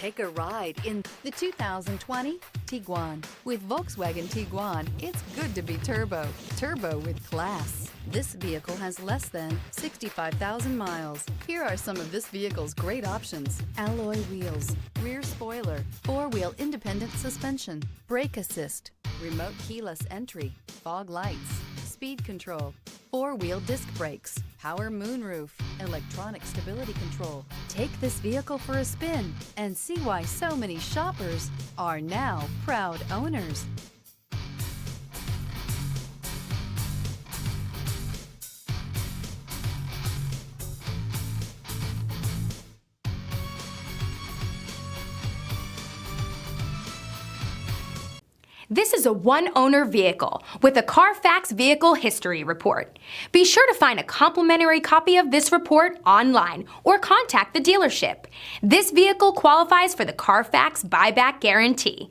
Take a ride in the 2020 Tiguan. With Volkswagen Tiguan, it's good to be turbo. Turbo with class. This vehicle has less than 65,000 miles. Here are some of this vehicle's great options: alloy wheels, rear spoiler, four-wheel independent suspension, brake assist, remote keyless entry, fog lights, speed control, four-wheel disc brakes, power moonroof, electronic stability control. Take this vehicle for a spin and see why so many shoppers are now proud owners. This is a one-owner vehicle with a CarFax Vehicle History Report. Be sure to find a complimentary copy of this report online or contact the dealership. This vehicle qualifies for the CarFax Buyback Guarantee.